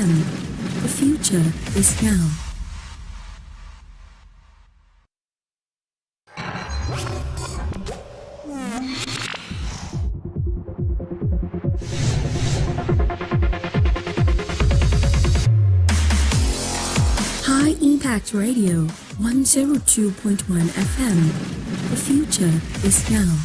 FM. The future is now. High Impact Radio 102.1 FM. The future is now.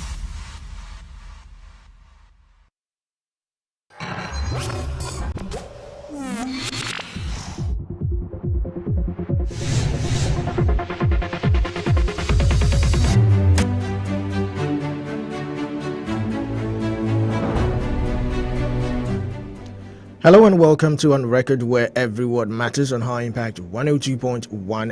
Hello and welcome to On Record, where every word matters on High Impact 102.1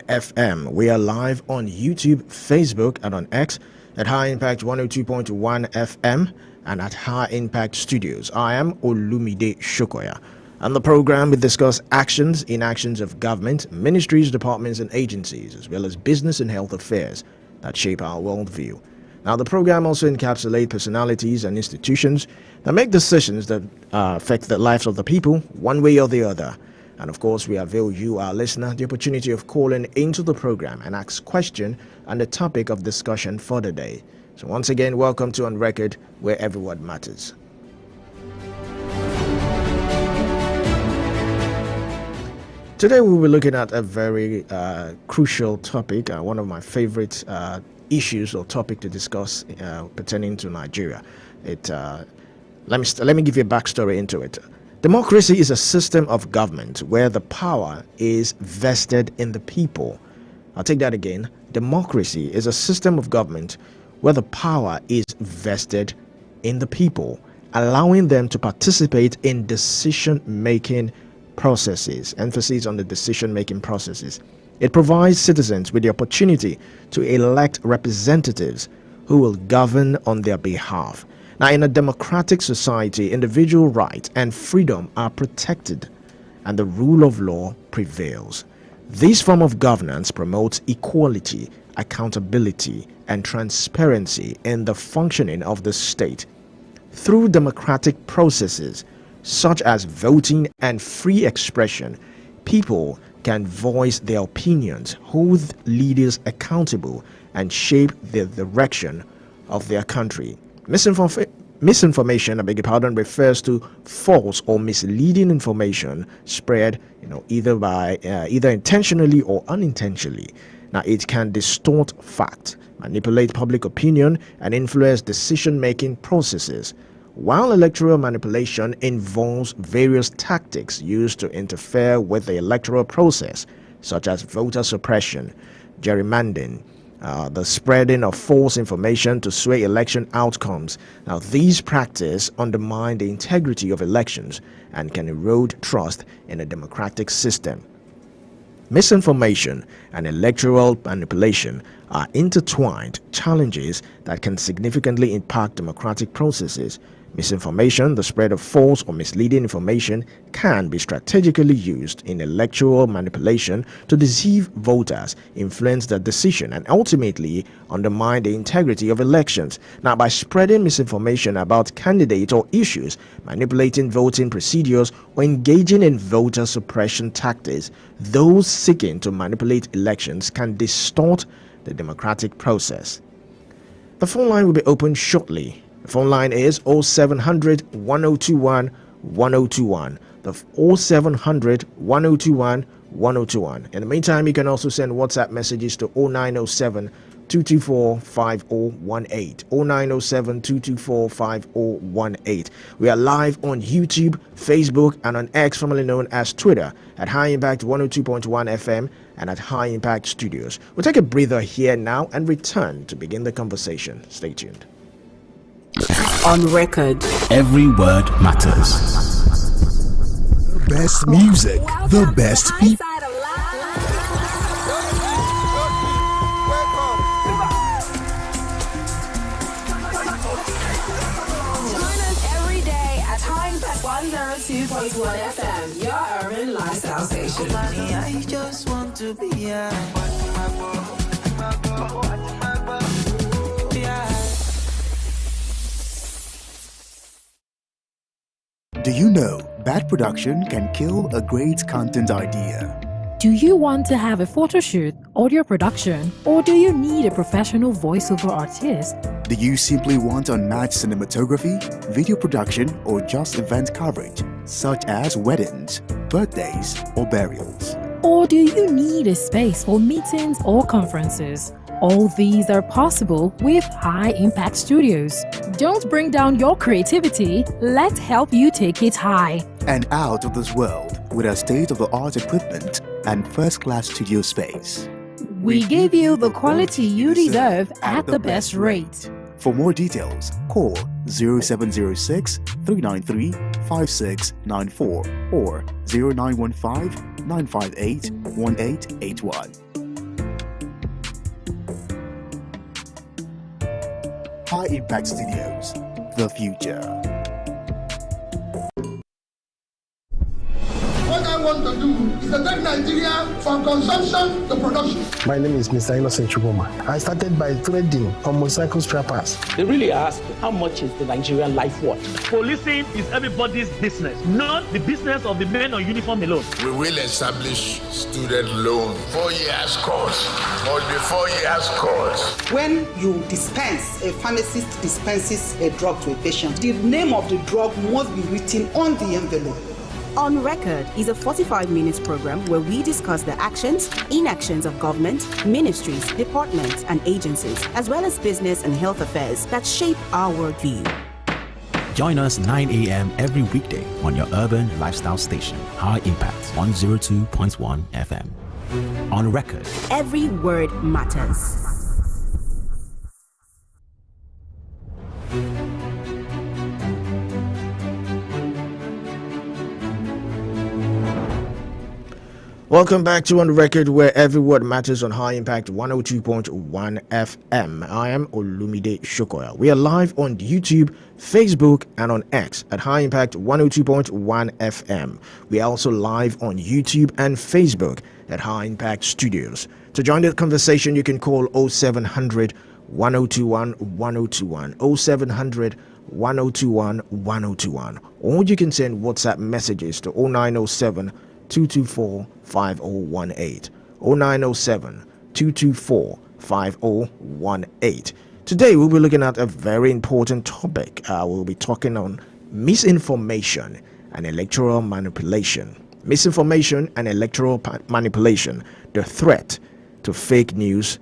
FM. We are live on YouTube, Facebook, and on X at High Impact 102.1 FM and at High Impact Studios. I am Olumide Shokoya. On the program, we discuss actions, inactions of government, ministries, departments, and agencies, as well as business and health affairs that shape our worldview. Now, the program also encapsulates personalities and institutions that make decisions that affect the lives of the people, one way or the other. And of course, we avail you, our listener, the opportunity of calling into the program and ask questions on the topic of discussion for the day. So once again, welcome to On Record, where every word matters. Today, we'll be looking at a very crucial topic, one of my favorite issues or topic to discuss pertaining to Nigeria. Let me give you a backstory into it. Democracy is a system of government where the power is vested in the people. I'll take that again. Democracy is a system of government where the power is vested in the people, allowing them to participate in decision-making processes. Emphasis on the decision-making processes. It provides citizens with the opportunity to elect representatives who will govern on their behalf. Now, in a democratic society, individual rights and freedom are protected and the rule of law prevails. This form of governance promotes equality, accountability, and transparency in the functioning of the state. Through democratic processes such as voting and free expression, people can voice their opinions, hold leaders accountable, and shape the direction of their country. Misinformation, refers to false or misleading information spread, either intentionally or unintentionally. Now, it can distort fact, manipulate public opinion, and influence decision-making processes. While electoral manipulation involves various tactics used to interfere with the electoral process, such as voter suppression, gerrymandering, the spreading of false information to sway election outcomes. Now, these practices undermine the integrity of elections and can erode trust in a democratic system. Misinformation and electoral manipulation are intertwined challenges that can significantly impact democratic processes. Misinformation, the spread of false or misleading information, can be strategically used in electoral manipulation to deceive voters, influence their decision, and ultimately undermine the integrity of elections. Now, by spreading misinformation about candidates or issues, manipulating voting procedures, or engaging in voter suppression tactics, those seeking to manipulate elections can distort the democratic process. The phone line will be open shortly. The phone line is 0700 1021 1021. The 0700 1021 1021. In the meantime, you can also send WhatsApp messages to 0907 224 5018. 0907 224 5018. We are live on YouTube, Facebook, and on X, formerly known as Twitter, at High Impact 102.1 FM and at High Impact Studios. We'll take a breather here now and return to begin the conversation. Stay tuned. On Record, every word matters. The best music, the best people. Join us every day at High Impact 102.1 FM, your urban lifestyle station. I just want to be here. Do you know bad production can kill a great content idea. Do you want to have a photo shoot, audio production, or do you need a professional voiceover artist? Do you simply want unmatched cinematography, video production, or just event coverage, such as weddings, birthdays, or burials? Or do you need a space for meetings or conferences? All these are possible with High Impact Studios. Don't bring down your creativity, let's help you take it high. And out of this world with our state-of-the-art equipment and first-class studio space. We give you the quality you deserve at the best rate. For more details, call 0706 393 5694 or 0915 958 1881. High Impact Studios, the future. What I want to do is to take Nigeria from consumption to production. My name is Mr. Innocent Chugoma. I started by trading on motorcycle spare parts. They really ask, how much is the Nigerian life worth? Policing is everybody's business, not the business of the men on uniform alone. We will establish student loan 4 years course, must be 4 years course. When you dispense, a pharmacist dispenses a drug to a patient, the name of the drug must be written on the envelope. On Record is a 45-minute program where we discuss the actions, inactions of government, ministries, departments, and agencies, as well as business and health affairs that shape our worldview. Join us 9 a.m. every weekday on your urban lifestyle station, High Impact 102.1 FM. On Record. Every word matters. Welcome back to On the Record, where every word matters on High Impact 102.1 FM. I am Olumide Shokoya. We are live on YouTube, Facebook, and on X at High Impact 102.1 FM. We are also live on YouTube and Facebook at High Impact Studios. To join the conversation, you can call 0700 1021 1021, 0700 1021 1021, or you can send WhatsApp messages to 0907 224 5018, 0907 224 5018. Today we'll be looking at a very important topic. We'll be talking on misinformation and electoral manipulation. Misinformation and electoral manipulation, the threat to fake news,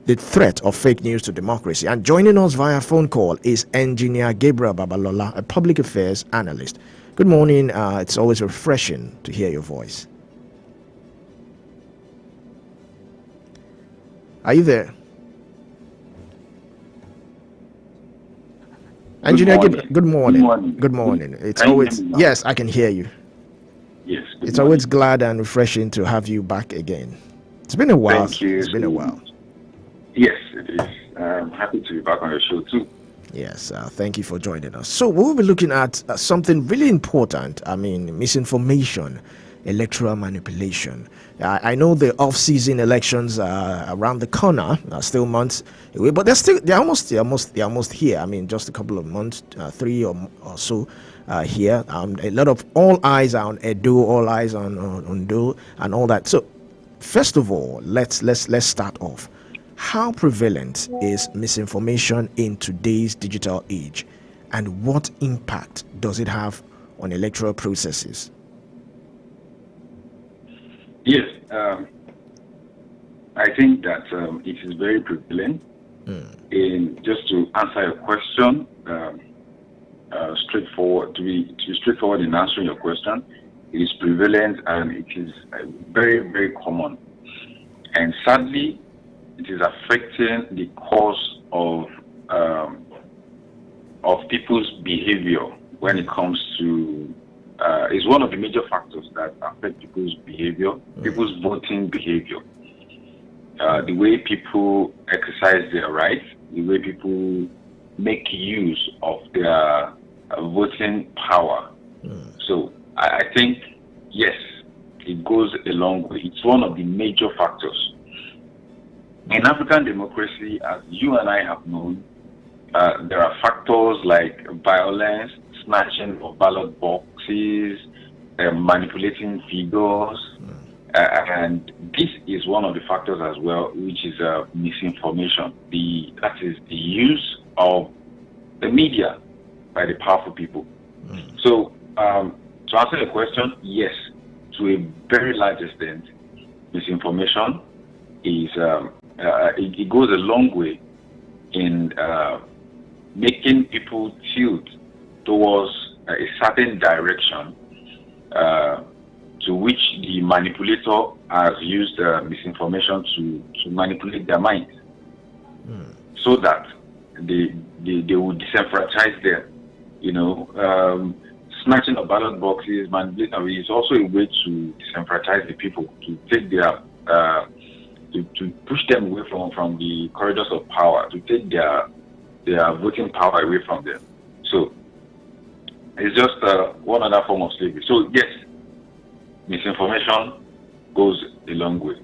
the threat of fake news to democracy. And joining us via phone call is Engineer Gabriel Babalola, a public affairs analyst. Good morning. It's always refreshing to hear your voice. Are you there? Engineer Gabriel, good morning. Good morning. It's always, yes, I can hear you. Yes. It's always glad and refreshing to have you back again. It's been a while. Thank you. It's been a while. Yes, it is. I'm happy to be back on your show too. Yes, thank you for joining us. So we'll be looking at something really important. I mean, misinformation, electoral manipulation. I know the off-season elections are around the corner, still months away, but they're almost here. I mean, just a couple of months, 3 or so here. A lot of all eyes are on Edo, all eyes on Ondo, and all that. So, first of all, let's start off. How prevalent is misinformation in today's digital age, and what impact does it have on electoral processes? Yes, I think that it is very prevalent. In just to answer your question, straightforward to be straightforward in answering your question, it is prevalent and it is very, very common, and sadly, it is affecting the course of people's behavior when it comes to is one of the major factors that affect people's behavior, people's voting behavior. The way people exercise their rights, the way people make use of their voting power. So I think, yes, it goes a long way. It's one of the major factors. In African democracy, as you and I have known, there are factors like violence, snatching of ballot boxes, manipulating figures, and this is one of the factors as well, which is misinformation. That is the use of the media by the powerful people. So, to answer the question, yes, to a very large extent, misinformation is it goes a long way in making people tilt towards a certain direction to which the manipulator has used misinformation to manipulate their minds, so that they will disenfranchise them. Snatching of ballot boxes, manipulating is also a way to disenfranchise the people, to take their to push them away from the corridors of power, to take their voting power away from them. So it's just one other form of slavery. So yes, misinformation goes a long way.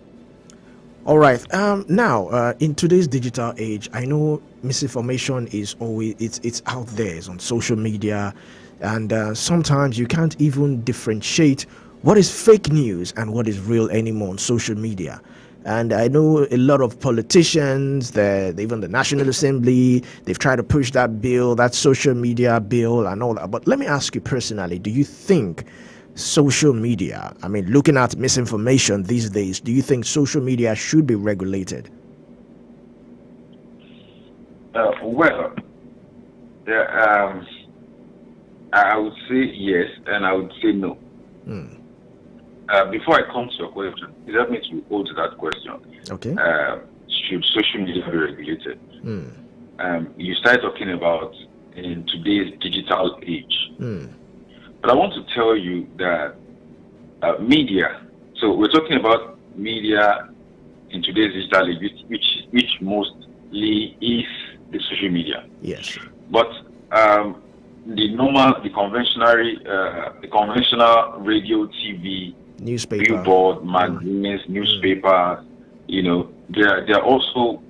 All right. Now, in today's digital age, I know misinformation is always it's out there. It's on social media, and sometimes you can't even differentiate what is fake news and what is real anymore on social media. And I know a lot of politicians, even the National Assembly, they've tried to push that bill, that social media bill and all that. But let me ask you personally, do you think social media, looking at misinformation these days, do you think social media should be regulated? I would say yes, and I would say no. Before I come to your question, let me to hold to that question. Okay. Should social media be regulated? You started talking about in today's digital age. But I want to tell you that media, so we're talking about media in today's digital age, which mostly is the social media. Yes. But the conventional radio, TV, newspaper, billboard, magazines, newspapers, there are also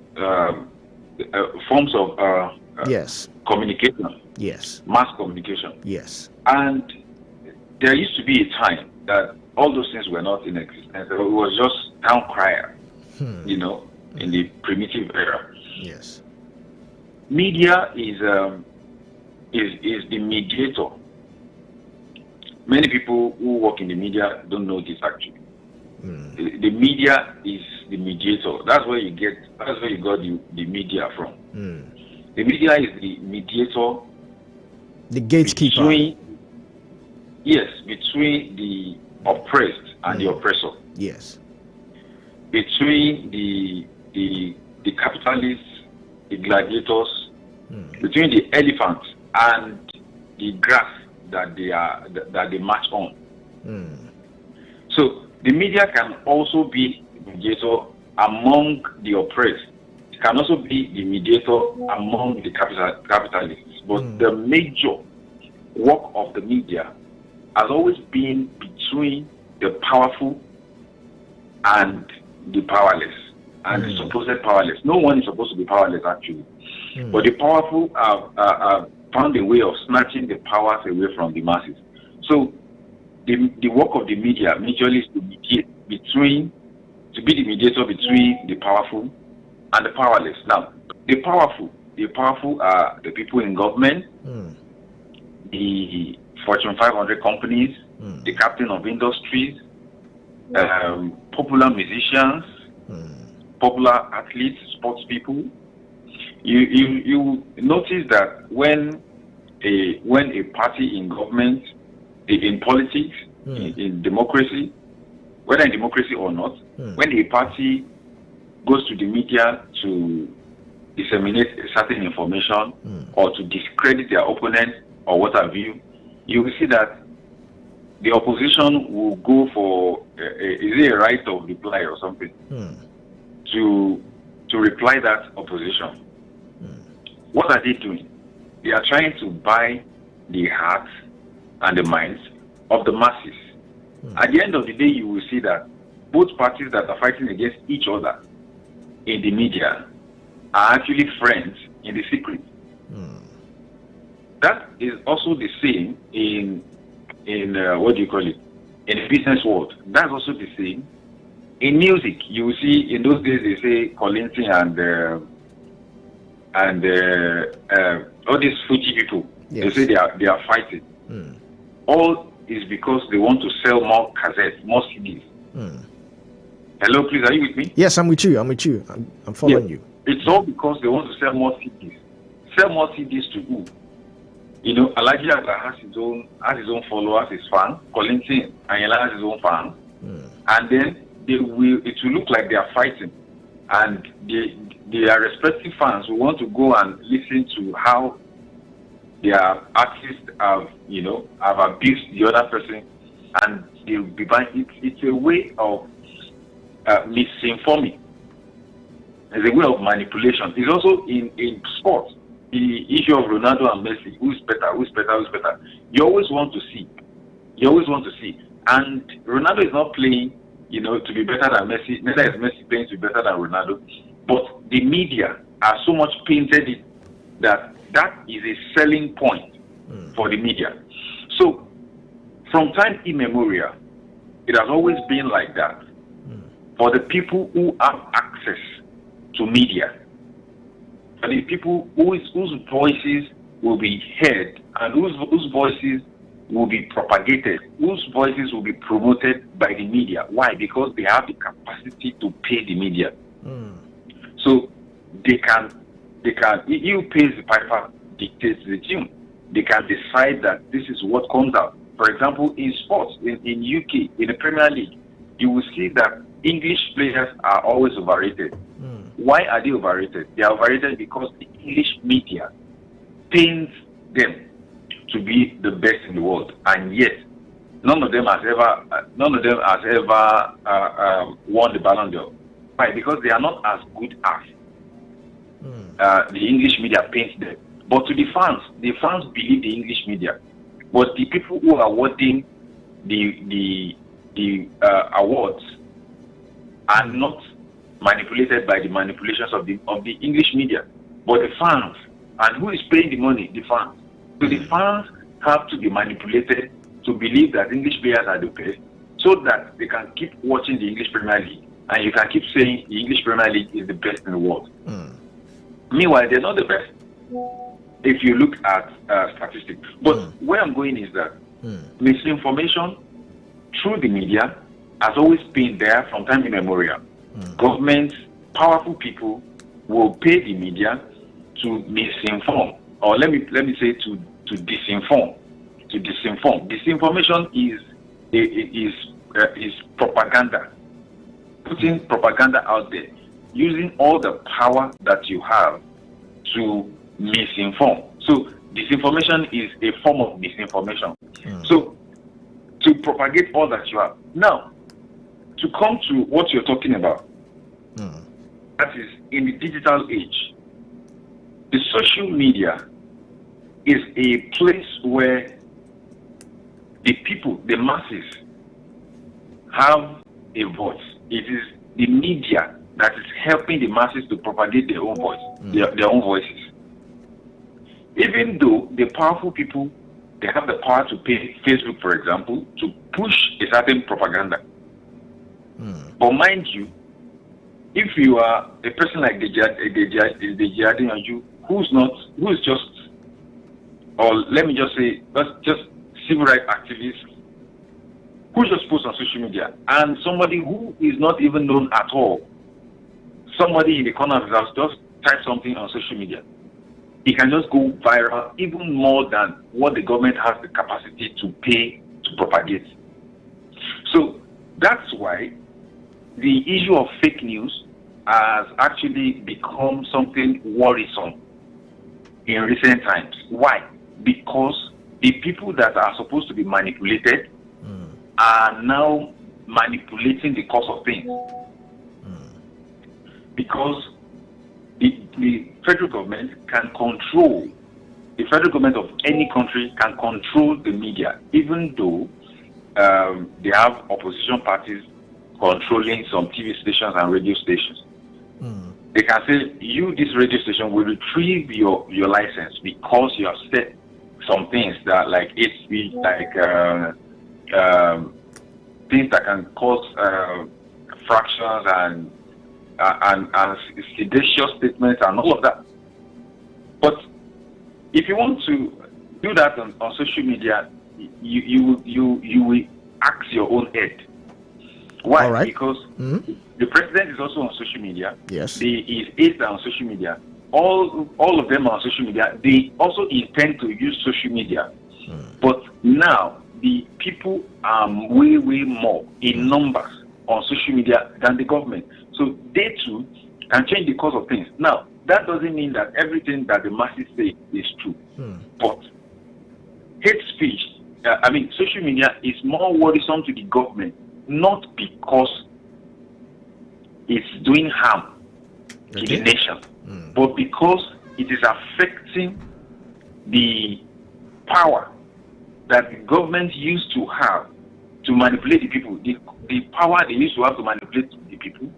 forms of yes, communication. Yes. Mass communication. Yes. And there used to be a time that all those things were not in existence. It was just town crier, in the primitive era. Yes. Media is the mediator. Many people who work in the media don't know this actually. The media is the mediator. That's where you got the media from. The media is the mediator, the gatekeeper. Between the oppressed and the oppressor. Yes. Between the capitalists, the gladiators, between the elephants and the grass that they march on. So the media can also be the mediator among the oppressed. It can also be the mediator among the capitalists. But the major work of the media has always been between the powerful and the powerless, and the supposed powerless. No one is supposed to be powerless actually, but the powerful have found a way of snatching the powers away from the masses. So the work of the media majorly is to be the mediator between the powerful and the powerless. Now, the powerful are the people in government, the Fortune 500 companies, the captain of industries, popular musicians, popular athletes, sports people. You notice that when a party in government, in politics, in democracy, whether in democracy or not, when a party goes to the media to disseminate certain information or to discredit their opponent or what have you, you will see that the opposition will go for is it a right of reply or something to reply that opposition. What are they doing? They are trying to buy the hearts and the minds of the masses. At the end of the day, you will see that both parties that are fighting against each other in the media are actually friends in the secret. That is also the same in what do you call it? in the business world. That's also the same. In music, you will see in those days they say Kollington and all these Fuji people. Yes. They say they are fighting. All is because they want to sell more cassettes, more CDs. Hello, please, are you with me? Yes, I'm with you. I'm following you. It's all because they want to sell more CDs. Sell more CDs to who? You know, Alhaji Agba has his own followers, his fans. Kollington Ayinla has his own fans, and then it will look like they are fighting, and their respective fans will want to go and listen to how their artists have abused the other person, and they'll be buying. It's a way of misinforming. It's a way of manipulation. It's also in sports. The issue of Ronaldo and Messi, who's better. You always want to see. And Ronaldo is not playing, to be better than Messi. Neither is Messi playing to be better than Ronaldo. But the media are so much painted it that is a selling point for the media. So, from time immemorial, it has always been like that. For the people who have access to media, for the people whose voices will be heard and whose voices will be propagated, whose voices will be promoted by the media. Why? Because they have the capacity to pay the media. So they can you pays the piper dictates the tune. They can decide that this is what comes out. For example, in sports, in UK, in the Premier League, you will see that English players are always overrated. Why are they overrated? They are overrated because the English media paints them to be the best in the world, and yet none of them has ever won the Ballon d'Or. Why? Because they are not as good as the English media paints them. But to the fans believe the English media. But the people who are awarding the awards are not manipulated by the manipulations of the English media, but the fans. And who is paying the money? The fans. So the fans have to be manipulated to believe that English players are the best, so that they can keep watching the English Premier League, and you can keep saying the English Premier League is the best in the world. Meanwhile, they're not the best if you look at statistics. But where I'm going is that misinformation through the media has always been there from time immemorial. Governments, powerful people will pay the media to misinform, or let me say to disinform. Disinformation is propaganda. Putting propaganda out there, using all the power that you have to misinform. So disinformation is a form of misinformation. So to propagate all that you have. Now, to come to what you're talking about, that is in the digital age, the social media is a place where the people, the masses, have a voice. It is the media that is helping the masses to propagate their own voice, their own voices. Even though the powerful people, they have the power to pay Facebook, for example, to push a certain propaganda. But mind you, if you are a person like the Jihadi and you, who's just, or let me just say, just civil rights activists, who just posts on social media, and somebody who is not even known at all, somebody in the corner of his house just type something on social media, it can just go viral even more than what the government has the capacity to pay to propagate. So that's why the issue of fake news has actually become something worrisome in recent times. Why? Because the people that are supposed to be manipulated are now manipulating the course of things. Because the federal government can control, the federal government of any country can control the media, even though they have opposition parties controlling some TV stations and radio stations. They can say, you, this radio station, will retrieve your license because you have said some things that like hate speech, like things that can cause fractions and seditious statements and all of that. But if you want to do that on social media, you will ask your own head. Why? Right. Because the president is also on social media. Yes. His aides are on social media. All of them are on social media. They also intend to use social media. But now the people are way more in numbers on social media than the government. So they too can change the course of things. Now, that doesn't mean that everything that the masses say is true. But hate speech, social media is more worrisome to the government, not because it's doing harm to the nation, but because it is affecting the power that the government used to have to manipulate the people. The power they used to have to manipulate the people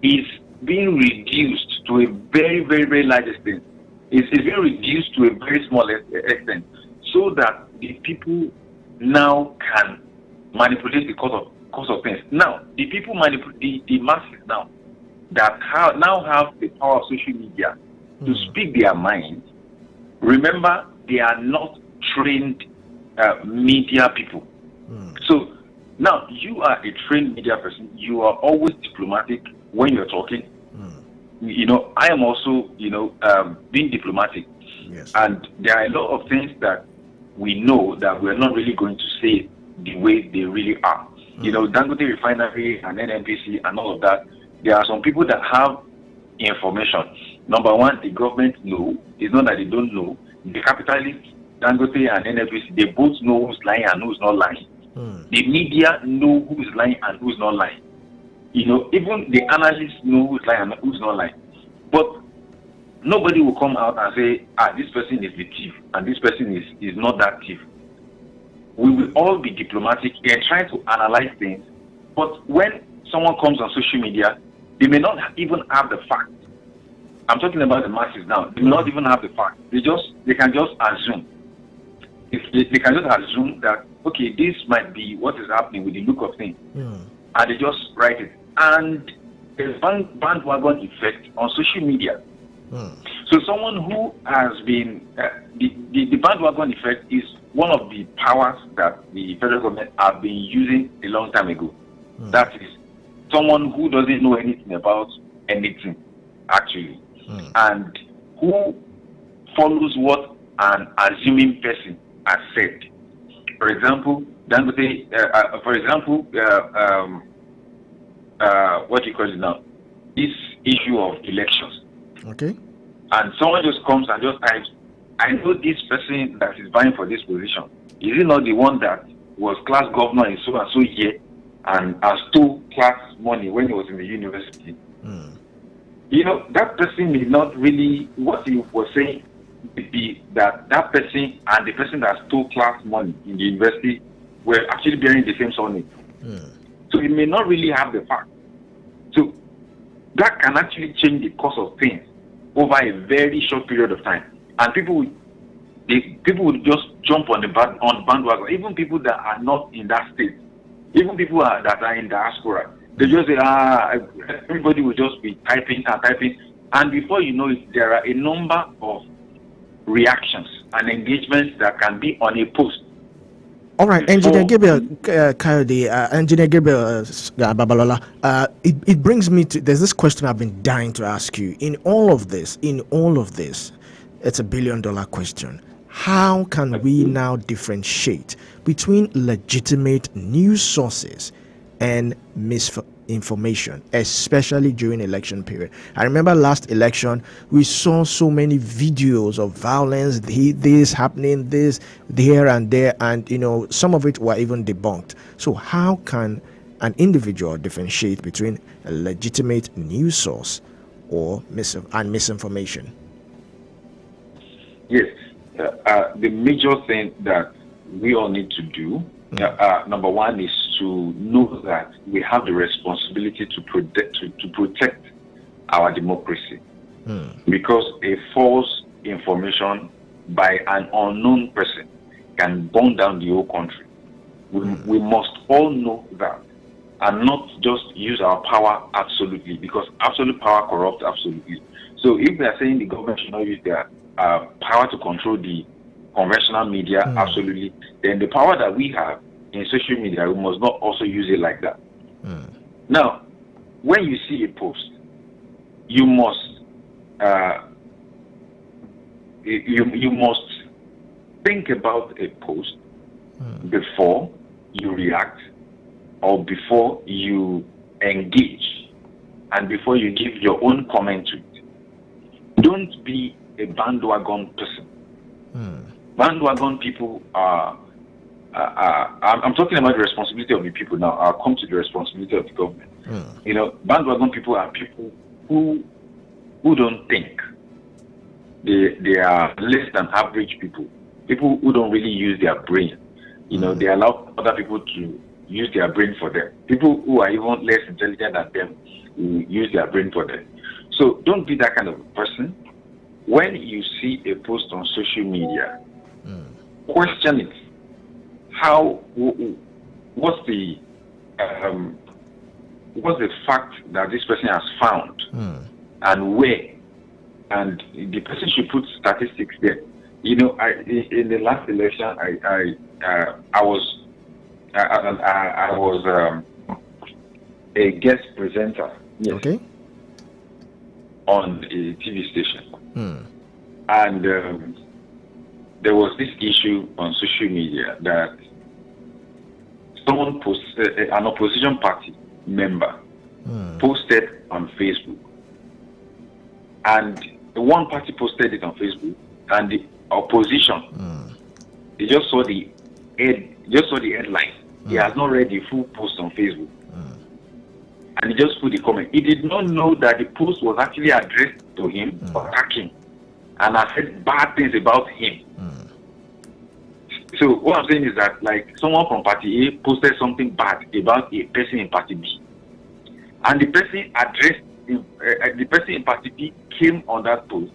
is being reduced to a very, very, very large extent. It's being reduced to a very small extent, so that the people now can manipulate the course of things. Now, the people manipulate the masses now that now have the power of social media to speak their mind. Remember, they are not trained media people. So now you are a trained media person. You are always diplomatic when you're talking. I am also, being diplomatic. Yes. And there are a lot of things that we know that we're not really going to say the way they really are. Dangote Refinery and NNPC and all of that, there are some people that have information. Number one, the government know. It's not that they don't know. The capitalists, Dangote and NNPC, they both know who's lying and who's not lying. The media know who is lying and who's not lying. Even the analysts know who's lying and who's not lying. But nobody will come out and say, this person is the thief and this person is not that thief. We will all be diplomatic and try to analyze things. But when someone comes on social media, they may not even have the facts. I'm talking about the masses now. They may not even have the facts. They can just assume. They can just assume that, okay, this might be what is happening with the look of things. And they just write it. And there's bandwagon effect on social media. So someone who has been, the bandwagon effect is one of the powers that the federal government have been using a long time ago. That is someone who doesn't know anything about anything, actually, and who follows what an assuming person has said. For example, Dangote, what do you call it now? This issue of elections. Okay. And someone just comes and just types, I know this person that is vying for this position. Is he not the one that was class governor in so and so year and stole class money when he was in the university? That person may not really, what he was saying would be that person and the person that stole class money in the university were actually bearing the same surname. So he may not really have the fact. So that can actually change the course of things over a very short period of time. And people would just jump on the bandwagon. Even people that are not in that state, even people that are in diaspora, they just say, everybody will just be typing and typing. And before you know it, there are a number of reactions and engagements that can be on a post. All right, Engineer Gabriel Kayode, Engineer Gabriel Babalola, it brings me to, there's this question I've been dying to ask you. In all of this, it's $1 billion question. How can we now differentiate between legitimate news sources and misinformation, especially during election period? I remember last election, we saw so many videos of violence, this happening, this, here and there, and some of it were even debunked. So how can an individual differentiate between a legitimate news source and misinformation? Yes, the major thing that we all need to do, number one, is to know that we have the responsibility to protect our democracy, because a false information by an unknown person can burn down the whole country. We must all know that, and not just use our power absolutely, because absolute power corrupts absolutely. So if they are saying the government should not use their power to control the conventional media, absolutely, then the power that we have in social media, we must not also use it like that. Now, when you see a post, you must you must think about a post before you react, or before you engage, and before you give your own comment to it. Don't be a bandwagon person. Bandwagon people are I'm talking about the responsibility of the people now. I'll come to the responsibility of the government. You know, bandwagon people are people who don't think. They are less than average people. People who don't really use their brain. You know, they allow other people to use their brain for them. People who are even less intelligent than them will use their brain for them. So don't be that kind of a person. When you see a post on social media, question it. What's the fact that this person has found, and where, and the person should put statistics there. You know, in the last election, I was a guest presenter. Yes, okay. On a TV station, and there was this issue on social media that someone an opposition party member posted on Facebook, and the one party posted it on Facebook, and the opposition they just saw the headline. He has not read the full post on Facebook, and he just put the comment. He did not know that the post was actually addressed to him, attacking, and I said bad things about him. So what I'm saying is that, like, someone from Party A posted something bad about a person in Party B, and the person the person in Party B came on that post,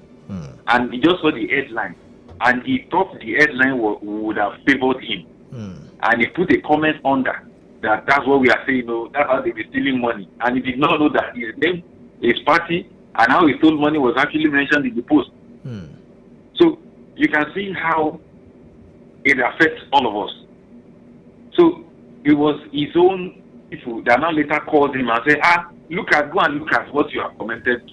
and he just saw the headline, and he thought the headline would have favored him, and he put a comment under that's what we are saying. No, that's how they be stealing money, and he did not know that his name, his party, and how he stole money was actually mentioned in the post. So you can see how it affects all of us. So it was his own people that now later called him and said, go and look at what you have commented.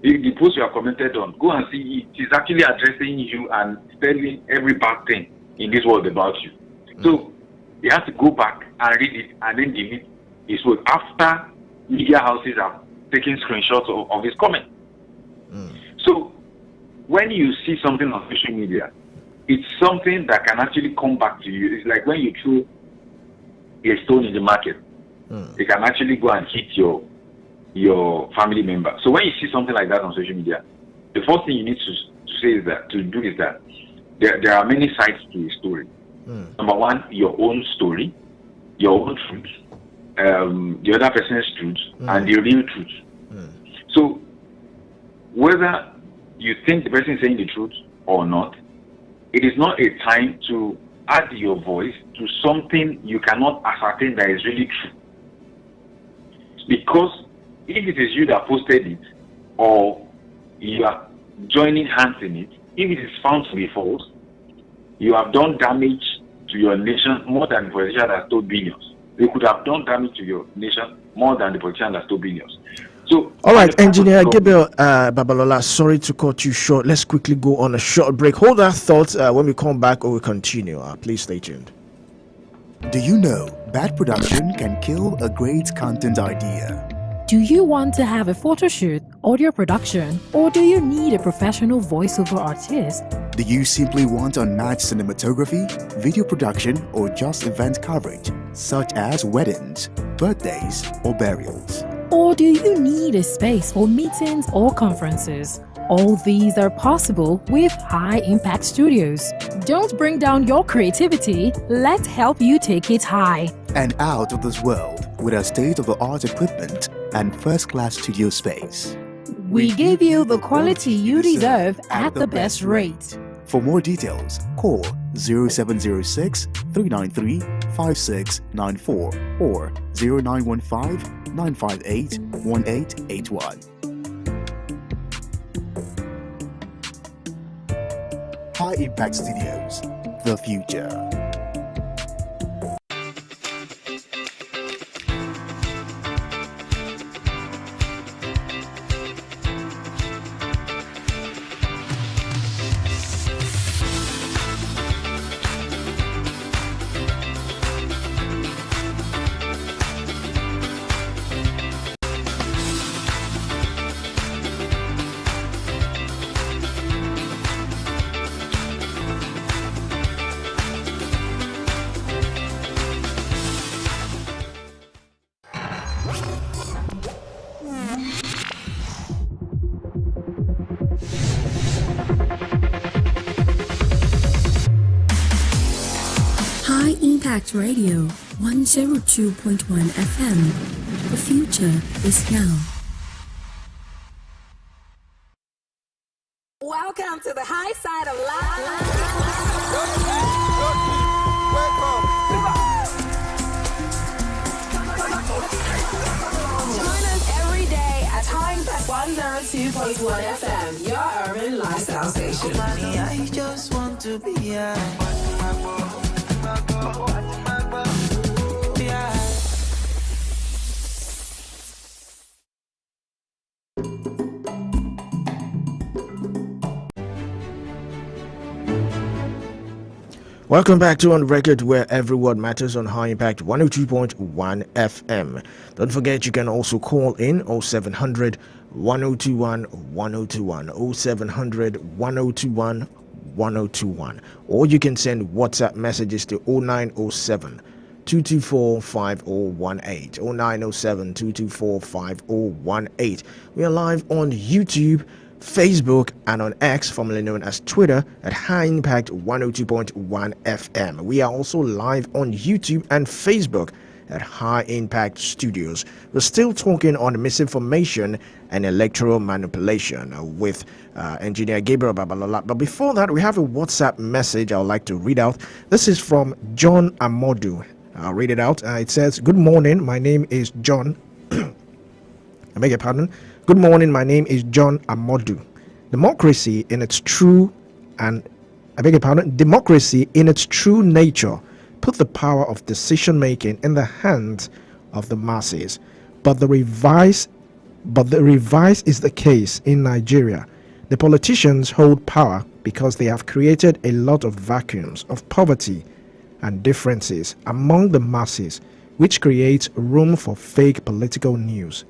The post you have commented on, go and see it is actually addressing you and telling every bad thing in this world about you. So he has to go back and read it and then delete his post after media houses have taken screenshots of his comment. So when you see something on social media, it's something that can actually come back to you. It's like when you throw a stone in the market, it can actually go and hit your family member. So when you see something like that on social media, the first thing you need to do is that there are many sides to a story. Number one, your own story, your own truth, the other person's truth, and the real truth. So whether you think the person is saying the truth or not, it is not a time to add your voice to something you cannot ascertain that is really true. Because if it is you that posted it, or you are joining hands in it, if it is found to be false, you have done damage to your nation more than the politician that stole billions. They could have done damage to your nation more than the politician that stole billions. So, all right, Engineer Gabriel Babalola, sorry to cut you short. Let's quickly go on a short break. Hold that thought. When we come back, or we continue. Please stay tuned. Do you know bad production can kill a great content idea? Do you want to have a photo shoot, audio production, or do you need a professional voiceover artist? Do you simply want unmatched cinematography, video production, or just event coverage, such as weddings, birthdays, or burials? Or do you need a space for meetings or conferences? All these are possible with High Impact Studios. Don't bring down your creativity, let's help you take it high. And out of this world with our state-of-the-art equipment and first-class studio space. We give you the quality you deserve at the best rate. For more details, call 0706 393 5694 or 0915 958 1881. High Impact Studios, the future. High Impact Radio 102.1 FM. The future is now. Welcome to the high side of life. Join us every day at High Impact 102.1 FM, your urban lifestyle station. I just want to be yeah. Welcome back to On Record, where every word matters on High Impact 102.1 FM. Don't forget you can also call in 0700 1021 1021, 0700 1021 1021, or you can send WhatsApp messages to 0907 224 5018, 0907 224 5018. We are live on YouTube, Facebook, and on X, formerly known as Twitter, at High Impact 102.1 FM. We are also live on YouTube and Facebook at High Impact Studios. We're still talking on misinformation and electoral manipulation with Engineer Gabriel Babalola. But before that, we have a WhatsApp message I would like to read out. This is from John Amodu. I'll read it out. It says, "Good morning, my name is John." I beg your pardon. "Good morning, my name is John Amodu. Democracy in its true nature put the power of decision making in the hands of the masses. But the reverse is the case in Nigeria. The politicians hold power because they have created a lot of vacuums of poverty and differences among the masses, which creates room for fake political news.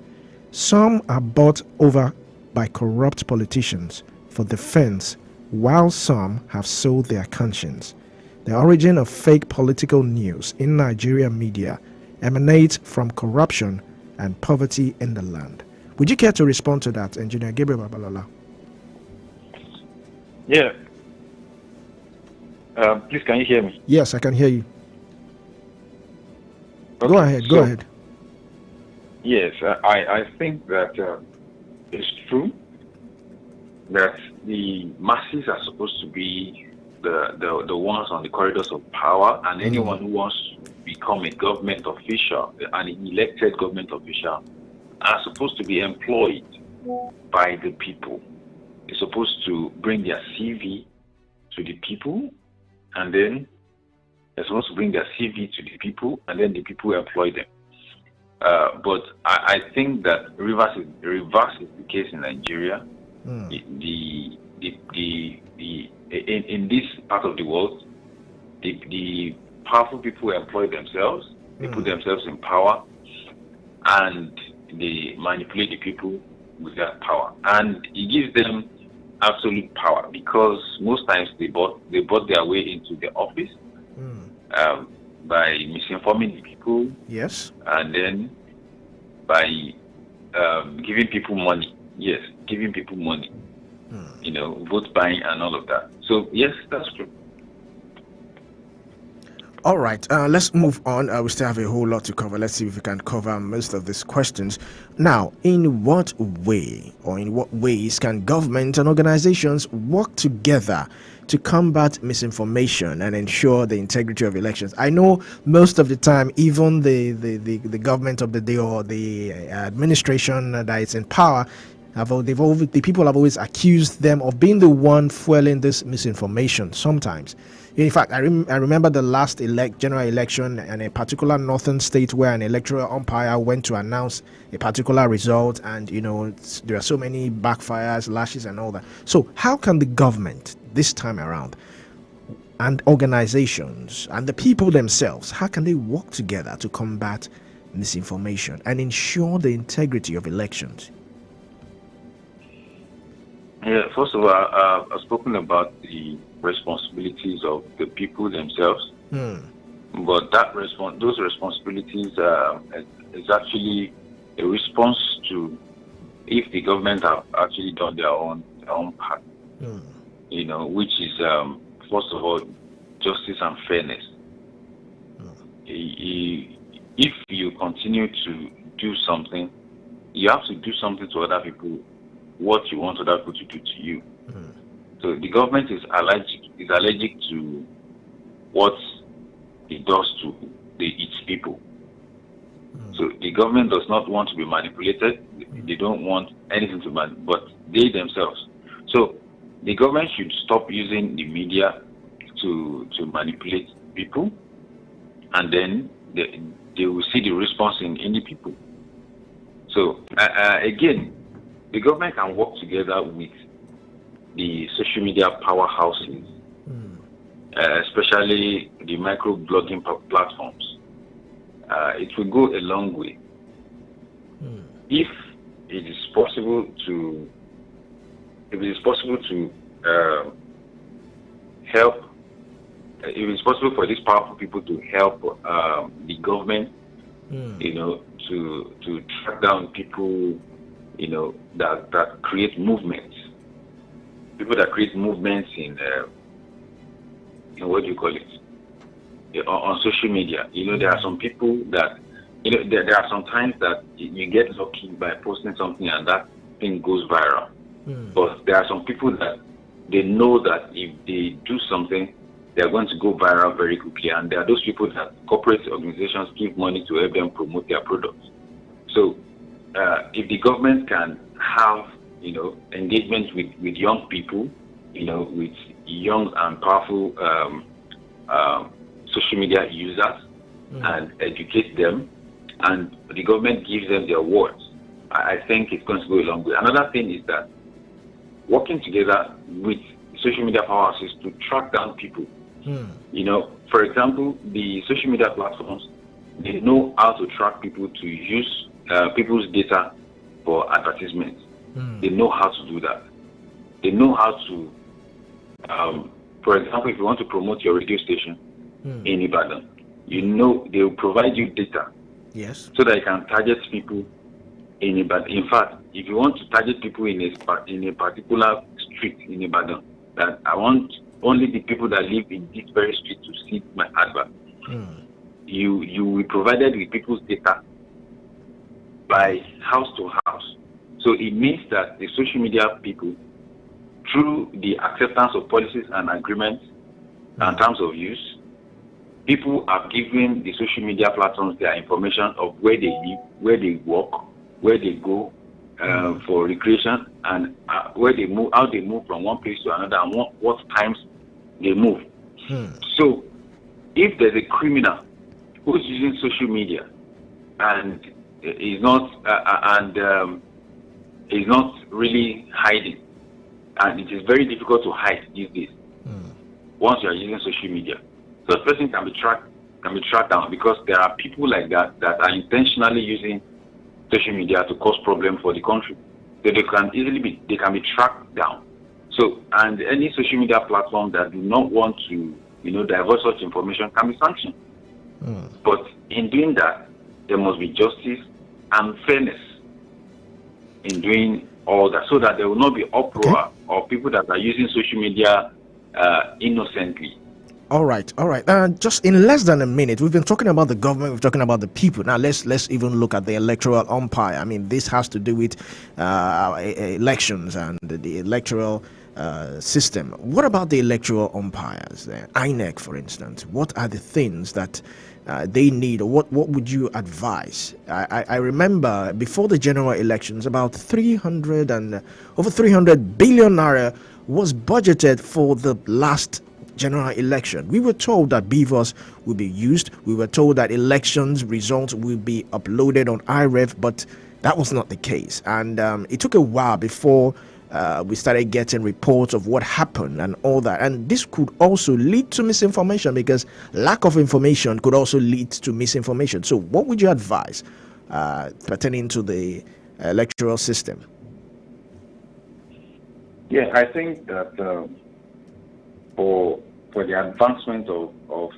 Some are bought over by corrupt politicians for defense, while some have sold their conscience. The origin of fake political news in Nigerian media emanates from corruption and poverty in the land." Would you care to respond to that, Engineer Gabriel Babalola? Yeah. Please, can you hear me? Yes, I can hear you. Okay, Go ahead. Yes, I think that it's true that the masses are supposed to be the ones on the corridors of power, and anyone who wants to become a government official, an elected government official, are supposed to be employed by the people. They're supposed to bring their CV to the people, and then they're supposed to bring their CV to the people, and then the people employ them. But I think that the reverse is the case in Nigeria. In this part of the world, the powerful people employ themselves. They put themselves in power, and they manipulate the people with that power, and it gives them absolute power, because most times they bought their way into the office by misinforming the people. Yes. And then by giving people money. Yes, giving people money. Vote buying and all of that. So yes, that's true. All right, let's move on. We still have a whole lot to cover. Let's see if we can cover most of these questions. Now, in what way or in what ways can government and organizations work together to combat misinformation and ensure the integrity of elections? I know most of the time, even the government of the day or the administration that is in power, the people have always accused them of being the one fueling this misinformation sometimes. In fact, I remember the last general election in a particular northern state where an electoral umpire went to announce a particular result, and there are so many backfires, lashes, and all that. So how can the government this time around and organizations and the people themselves, how can they work together to combat misinformation and ensure the integrity of elections? Yeah, first of all, I've spoken about the responsibilities of the people themselves, but those responsibilities is actually a response to if the government have actually done their own part, which is first of all justice and fairness. If you continue to do something, you have to do something to other people what you want other people to do to you. So the government is allergic to what it does to its people. So the government does not want to be manipulated. They don't want anything to but they themselves. So the government should stop using the media to manipulate people, and then they will see the response in the people. So again, the government can work together with the social media powerhouses, especially the micro-blogging platforms. It will go a long way. If it is possible to help, if it is possible for these powerful people to help the government, to track down people, that create movements. People that create movements in what do you call it? On social media. There are some people that, there are some times that you get lucky by posting something and that thing goes viral. But there are some people that they know that if they do something, they're going to go viral very quickly. And there are those people that corporate organizations give money to help them promote their products. So if the government can have, engagement with young people, with young and powerful social media users and educate them, and the government gives them the awards, I think it's going to go a long way. Another thing is that working together with social media powerhouses to track down people. For example, the social media platforms, they know how to track people to use people's data for advertisements. They know how to do that. They know how to, for example, if you want to promote your radio station in Ibadan, they will provide you data. Yes. So that you can target people in Ibadan. In fact, if you want to target people in a particular street in Ibadan, that I want only the people that live in this very street to see my advert. You will be provided with people's data by house to house. So it means that the social media people, through the acceptance of policies and agreements and terms of use, people are giving the social media platforms their information of where they live, where they work, where they go for recreation, and where they move, how they move from one place to another, and what times they move. So if there's a criminal who's using social media and is not really hiding, and it is very difficult to hide these days once you are using social media. So the person can be tracked down, because there are people like that are intentionally using social media to cause problems for the country. So they can be tracked down. So, and any social media platform that do not want to, divulge such information can be sanctioned. But in doing that, there must be justice and fairness in doing all that, so that there will not be uproar of people that are using social media innocently. All right. Just in less than a minute, we've been talking about the government, we've talking about the people. Now let's even look at the electoral umpire. I mean, this has to do with elections and the electoral system. What about the electoral umpires? INEC, for instance. What are the things that they need, or what would you advise? I remember before the general elections, about over 300 billion naira was budgeted for the last general election. We were told that BVOS will be used. We were told that elections results will be uploaded on IREF, but that was not the case. And it took a while before we started getting reports of what happened and all that. And this could also lead to misinformation, because lack of information could also lead to misinformation. So what would you advise pertaining to the electoral system? Yeah, I think that for the advancement of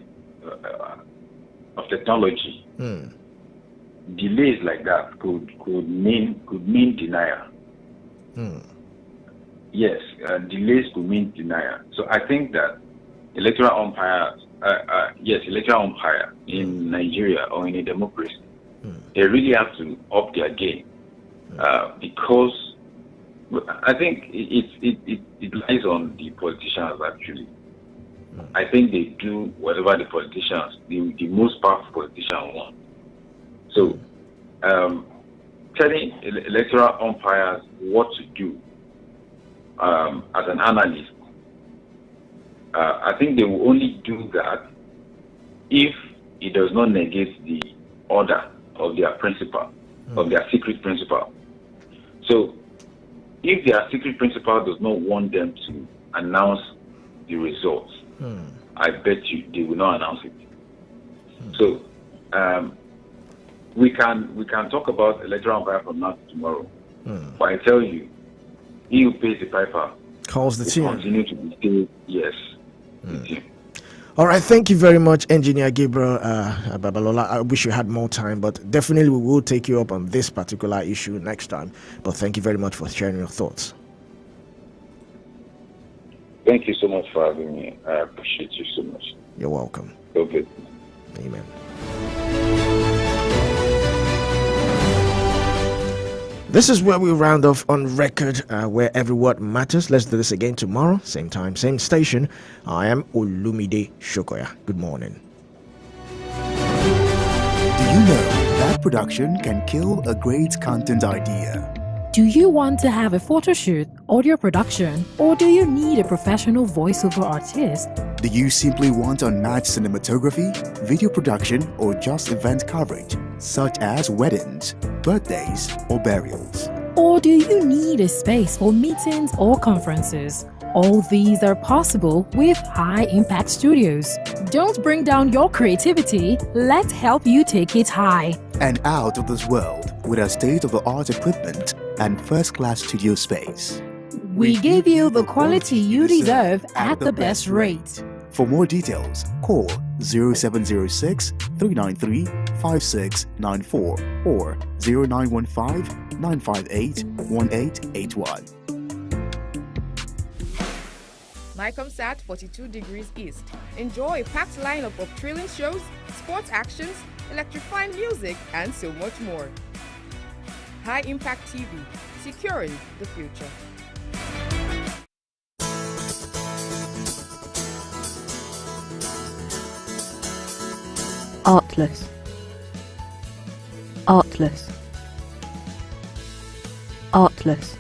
technology, delays like that could mean denial. Yes, delays could mean denial. So I think that electoral umpire in Nigeria or in a democracy, they really have to up their game, because I think it lies on the politicians actually. I think they do whatever the politicians, the most powerful politician want. So telling electoral umpires what to do as an analyst, I think they will only do that if it does not negate the order of their principal, of their secret principal. So if their secret principal does not want them to announce the results, I bet you they will not announce it. So we can talk about electoral umpire from now to tomorrow, but I tell you, he who pays the piper calls the tune. Continue to be still, yes. All right, thank you very much, Engineer Gabriel Babalola. I wish you had more time, but definitely we will take you up on this particular issue next time. But thank you very much for sharing your thoughts. Thank you so much for having me. I appreciate you so much. You're welcome. Okay. Amen. This is where we round off On Record, where every word matters. Let's do this again tomorrow, same time, same station. I am Olumide Shokoya. Good morning. Do you know that production can kill a great content idea? Do you want to have a photo shoot, audio production, or do you need a professional voiceover artist? Do you simply want unmatched cinematography, video production, or just event coverage, such as weddings, birthdays, or burials? Or do you need a space for meetings or conferences? All these are possible with High Impact Studios. Don't bring down your creativity, let's help you take it high. And out of this world with our state-of-the-art equipment and first-class studio space. We give you the quality you deserve at the best rate. For more details, call 0706 393 5694 or 0915 958 1881. Mycomsat 42 degrees east. Enjoy a packed lineup of thrilling shows, sports actions, electrifying music, and so much more. High Impact TV, securing the future. Artless. Artless. Artless.